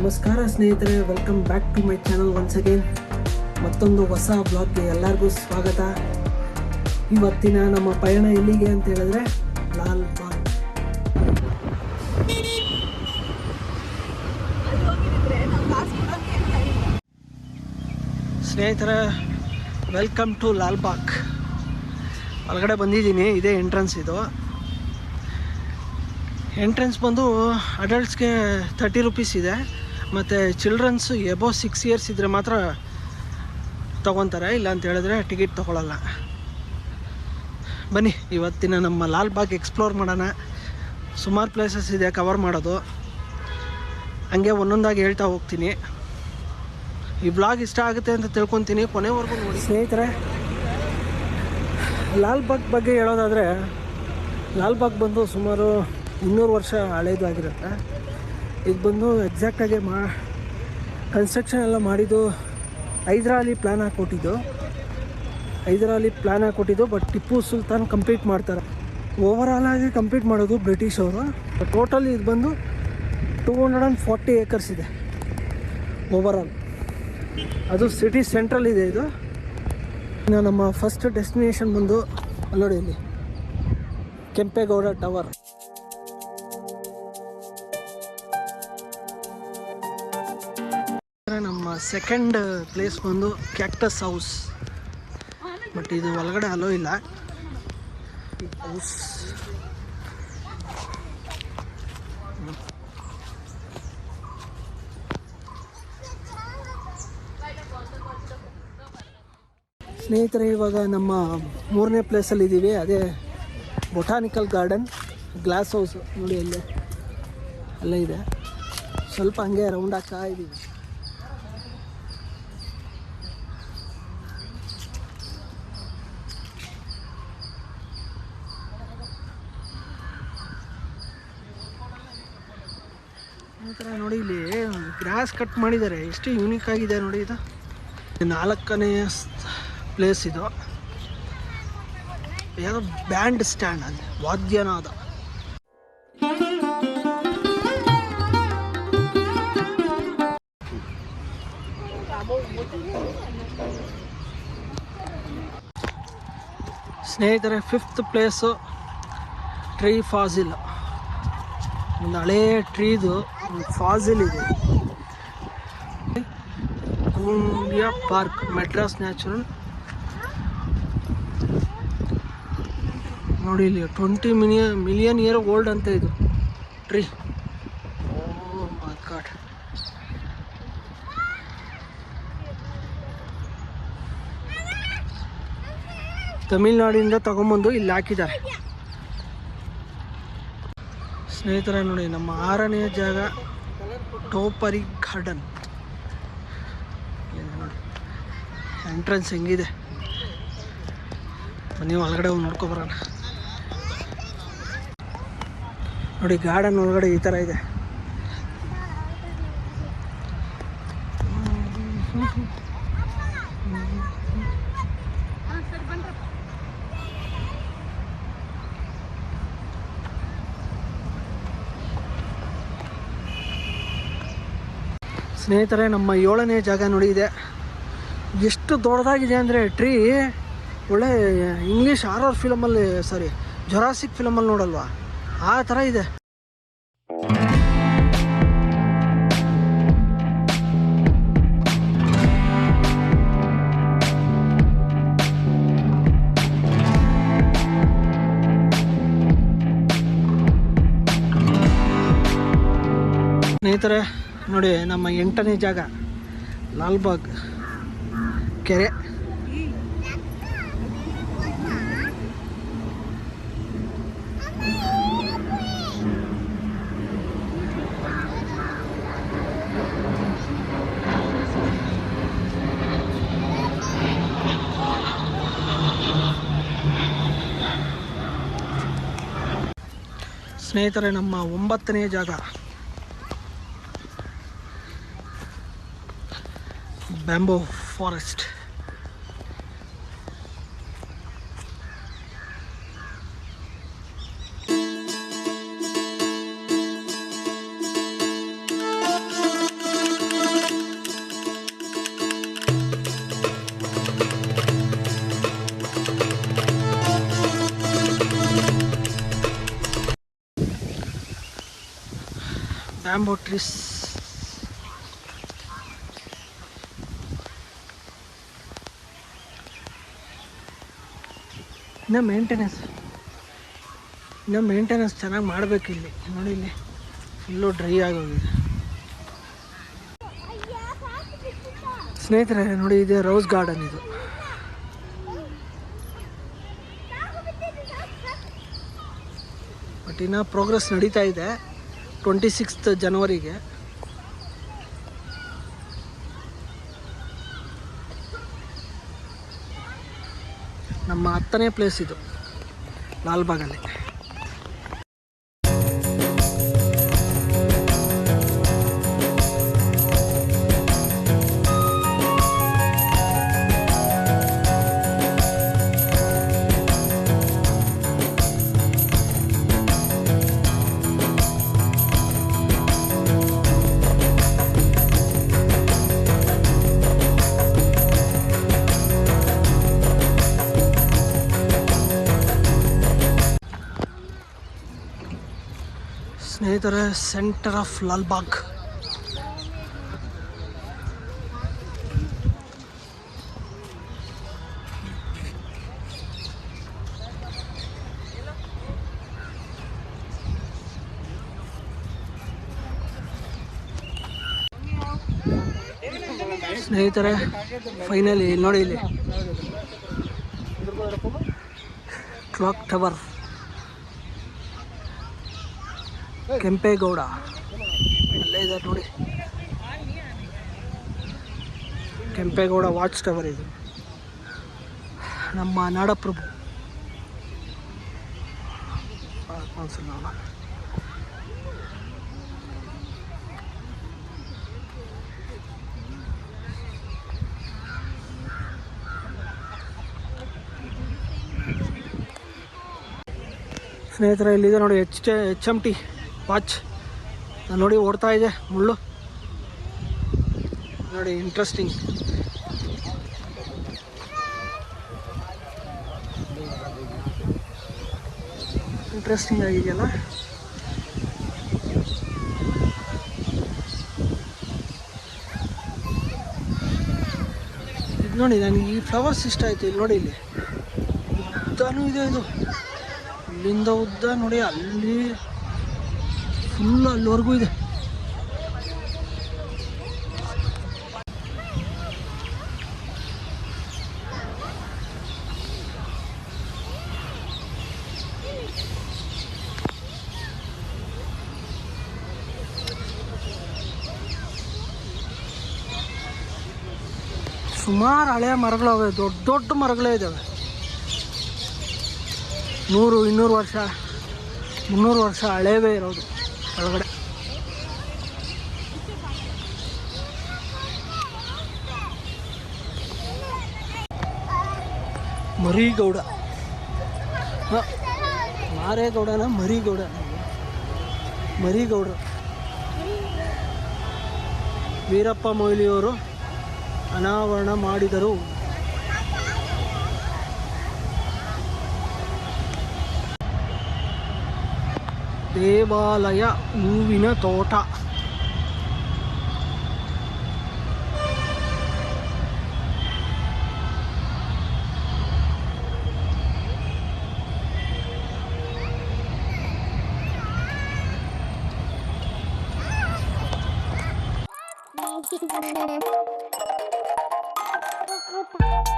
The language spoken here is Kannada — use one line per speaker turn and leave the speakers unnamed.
ನಮಸ್ಕಾರ ಸ್ನೇಹಿತರೆ, welcome back to my channel once again. ಮತ್ತೊಂದು ಹೊಸ ಬ್ಲಾಗ್ಗೆ ಎಲ್ಲರಿಗೂ ಸ್ವಾಗತ. ಇವತ್ತಿನ ನಮ್ಮ ಪಯಣ ಎಲ್ಲಿಗೆ ಅಂತ ಹೇಳಿದ್ರೆ ಲಾಲ್ ಬಾಗ್. ಸ್ನೇಹಿತರೆ, ವೆಲ್ಕಮ್ ಟು ಲಾಲ್ ಬಾಗ್. ಒಳಗಡೆ ಬಂದಿದ್ದೀನಿ. ಇದೇ ಎಂಟ್ರೆನ್ಸ್. ಇದು ಎಂಟ್ರೆನ್ಸ್ ಬಂದು ಅಡಲ್ಟ್ಸ್ಗೆ 30 ರೂಪೀಸ್ ಇದೆ, ಮತ್ತು ಚಿಲ್ಡ್ರನ್ಸ್ ಎಬೋ 6 ಇಯರ್ಸ್ ಇದ್ದರೆ ಮಾತ್ರ ತೊಗೊತಾರೆ, ಇಲ್ಲ ಅಂತ ಹೇಳಿದ್ರೆ ಟಿಕೆಟ್ ತೊಗೊಳ್ಳಲ್ಲ. ಬನ್ನಿ ಇವತ್ತಿನ ನಮ್ಮ ಲಾಲ್ ಬಾಗ್ ಎಕ್ಸ್ಪ್ಲೋರ್ ಮಾಡೋಣ. ಸುಮಾರು ಪ್ಲೇಸಸ್ ಇದೆ ಕವರ್ ಮಾಡೋದು, ಹಂಗೆ ಒಂದೊಂದಾಗಿ ಹೇಳ್ತಾ ಹೋಗ್ತೀನಿ. ಈ ಬ್ಲಾಗ್ ಇಷ್ಟ ಆಗುತ್ತೆ ಅಂತ ತಿಳ್ಕೊತೀನಿ, ಕೊನೆವರೆಗೂ ನೋಡಿ. ಸ್ನೇಹಿತರೆ, ಲಾಲ್ ಬಾಗ್ ಬಗ್ಗೆ ಹೇಳೋದಾದರೆ, ಲಾಲ್ ಬಾಗ್ ಬಂದು ಸುಮಾರು 200 ವರ್ಷ ಹಳೇದು ಆಗಿರುತ್ತೆ. ಇದು ಬಂದು ಎಕ್ಸಾಕ್ಟಾಗಿ ಕನ್ಸ್ಟ್ರಕ್ಷನ್ ಎಲ್ಲ ಮಾಡಿದ್ದು ಹೈದರಾಲಿ ಪ್ಲ್ಯಾನ್ ಹಾಕ್ಕೊಟ್ಟಿದ್ದು. ಬಟ್ ಟಿಪ್ಪು ಸುಲ್ತಾನ್ ಕಂಪ್ಲೀಟ್ ಮಾಡ್ತಾರೆ. ಓವರಾಲ್ ಆಗಿ ಕಂಪ್ಲೀಟ್ ಮಾಡೋದು ಬ್ರಿಟಿಷ್ ಅವರು. ಟೋಟಲ್ ಇದು ಬಂದು 240 ಏಕರ್ಸ್ ಇದೆ ಓವರಾಲ್. ಅದು ಸಿಟಿ ಸೆಂಟ್ರಲ್ ಇದೆ ಇದು. ಇನ್ನು ನಮ್ಮ ಫಸ್ಟ್ ಡೆಸ್ಟಿನೇಷನ್ ಬಂದು ಅಲ್ಲೋಡಿ, ಇಲ್ಲಿ ಕೆಂಪೇಗೌಡ ಟವರ್. ನಮ್ಮ ಸೆಕೆಂಡ್ ಪ್ಲೇಸ್ ಬಂದು ಕ್ಯಾಕ್ಟಸ್ ಹೌಸ್. ಬಟ್ ಇದು ಒಳಗಡೆ ಅಲೋ ಇಲ್ಲ. ಹೌಸ್ ಸ್ನೇಹಿತರೆ, ಇವಾಗ ನಮ್ಮ 3ನೇ ಪ್ಲೇಸಲ್ಲಿ ಇದ್ದೀವಿ. ಅದೇ ಬೊಟಾನಿಕಲ್ ಗಾರ್ಡನ್, ಗ್ಲಾಸ್ ಹೌಸ್ ನೋಡಿ, ಅಲ್ಲೇ ಇದೆ. ಸ್ವಲ್ಪ ಹಂಗೆ ರೌಂಡ್ ಆಗ್ತಾ ಇದ್ದೀವಿ. ಈ ಥರ ನೋಡಿ, ಇಲ್ಲಿ ಗ್ರಾಸ್ ಕಟ್ ಮಾಡಿದ್ದಾರೆ. ಎಷ್ಟು ಯೂನಿಕ್ ಆಗಿದೆ ನೋಡಿ. ಇದು 4ನೇ ಪ್ಲೇಸ್. ಇದು ಯಾವುದೋ ಬ್ಯಾಂಡ್ ಸ್ಟ್ಯಾಂಡ್ ಅಲ್ಲಿ ವಾದ್ಯನಾದ. ಸ್ನೇಹಿತರೆ, 5th ಪ್ಲೇಸು ಟ್ರೀ ಫಾಸಿಲ್. ಒಂದು ಹಳೇ ಟ್ರೀದು ಫಾಸಿಲ್ ಇದೆ. ಗುಂಡಿಯಾ ಪಾರ್ಕ್, ಮೆಡ್ರಾಸ್ ನ್ಯಾಚುರಲ್. ನೋಡಿ, ಇಲ್ಲಿ 20 ಮಿಲಿಯನ್ ಇಯರ್ ಓಲ್ಡ್ ಅಂತ ಇದು ಟ್ರೀ. ಓ ಮೈ ಗಾಡ್. ತಮಿಳ್ನಾಡಿಂದ ತಗೊಂಬಂದು ಇಲ್ಲಿ ಹಾಕಿದ್ದಾರೆ. ಸ್ನೇಹಿತರೆ ನೋಡಿ, ನಮ್ಮ 6ನೇ ಜಾಗ ಟೋಪರಿ ಗಾರ್ಡನ್. ನೋಡಿ ಎಂಟ್ರೆನ್ಸ್ ಹೆಂಗಿದೆ, ನೀವು ಒಳಗಡೆ ಹೋಗಿ ನೋಡ್ಕೊಬರೋಣ. ನೋಡಿ, ಗಾರ್ಡನ್ ಒಳಗಡೆ ಈ ಥರ ಇದೆ. ಸ್ನೇಹಿತರೆ, ನಮ್ಮ 7ನೇ ಜಾಗ ನೋಡಿ ಇದೆ. ಎಷ್ಟು ದೊಡ್ಡದಾಗಿದೆ ಅಂದರೆ ಟ್ರೀ, ಒಳ್ಳೆ ಇಂಗ್ಲೀಷ್ ಹಾರರ್ ಫಿಲಮಲ್ಲಿ, ಜೊರಾಸಿಕ್ ಫಿಲಮಲ್ಲಿ ನೋಡಲ್ವಾ, ಆ ಥರ ಇದೆ. ಸ್ನೇಹಿತರೆ ನೋಡಿ, ನಮ್ಮ 8ನೇ ಜಾಗ ಲಾಲ್ ಬಾಗ್ ಕೆರೆ. ಸ್ನೇಹಿತರೆ, ನಮ್ಮ 9ನೇ ಜಾಗ ಬ್ಯಾಂಬೋ ಫಾರೆಸ್ಟ್. Bamboo trees. ಇನ್ನು ಮೇಂಟೆನೆನ್ಸ್ ಚೆನ್ನಾಗಿ ಮಾಡಬೇಕು. ಇಲ್ಲಿ ನೋಡಿ, ಇಲ್ಲಿ ಫುಲ್ಲು ಡ್ರೈ ಆಗೋಗಿದೆ ಸ್ನೇಹಿತರೆ. ನೋಡಿ, ಇದೆ ರೋಸ್ ಗಾರ್ಡನ್. ಇದು ಬಟ್ ಇನ್ನು ಪ್ರೋಗ್ರೆಸ್ ನಡೀತಾ ಇದೆ. 26 ಜನವರಿಗೆ ನಮ್ಮ 10ನೇ ಪ್ಲೇಸ್ ಇದು ಲಾಲ್ಬಾಗಲ್ಲಿ. ಸ್ನೇಹಿತರೆ, ಸೆಂಟರ್ ಆಫ್ ಲಾಲ್ಬಾಗ್. ಸ್ನೇಹಿತರೆ, ಫೈನಲಿ ನೋಡಿ, ಇಲ್ಲಿ ಕ್ಲಾಕ್ ಟವರ್, ಕೆಂಪೇಗೌಡ ಅಲ್ಲೇ ಇದೆ ನೋಡಿ. ಕೆಂಪೇಗೌಡ ವಾಚ್ ಟವರ್ ಇದು. ನಮ್ಮ ನಾಡಪ್ರಭು ಸ್ನೇಹಿತರೆ, ಇಲ್ಲಿದೆ ನೋಡಿ HMT ವಾಚ್. ನೋಡಿ, ಓಡ್ತಾ ಇದೆ ಮುಳ್ಳು ನೋಡಿ. ಇಂಟ್ರೆಸ್ಟಿಂಗ್ ಆಗಿದೆಯಲ್ಲ. ಇದು ನೋಡಿ, ನನಗೆ ಈ ಫ್ಲವರ್ಸ್ ಇಷ್ಟ ಆಯಿತು. ಇಲ್ಲಿ ನೋಡಿ, ಇಲ್ಲಿ ಉದ್ದನೂ ಇದೆ. ಇದು ಇಲ್ಲಿಂದ ಉದ್ದ ನೋಡಿ, ಅಲ್ಲಿ ಫುಲ್ ಅಲ್ಲಿವರೆಗೂ ಇದೆ. ಸುಮಾರು ಹಳೆಯ ಮರಗಳವೆ, ದೊಡ್ಡ ದೊಡ್ಡ ಮರಗಳೇ ಇದ್ದಾವೆ. 100-200 ವರ್ಷ 300 ವರ್ಷ ಹಳೇವೇ ಇರೋದು ಒಳಗಡೆ. ಮರಿಗೌಡ, ಮಾರೇಗೌಡನ ಮರಿಗೌಡ ವೀರಪ್ಪ ಮೊಯ್ಲಿಯವರು ಅನಾವರಣ ಮಾಡಿದರು. ದೇವಾಲಯ, ಹೂವಿನ ತೋಟ.
Thank you.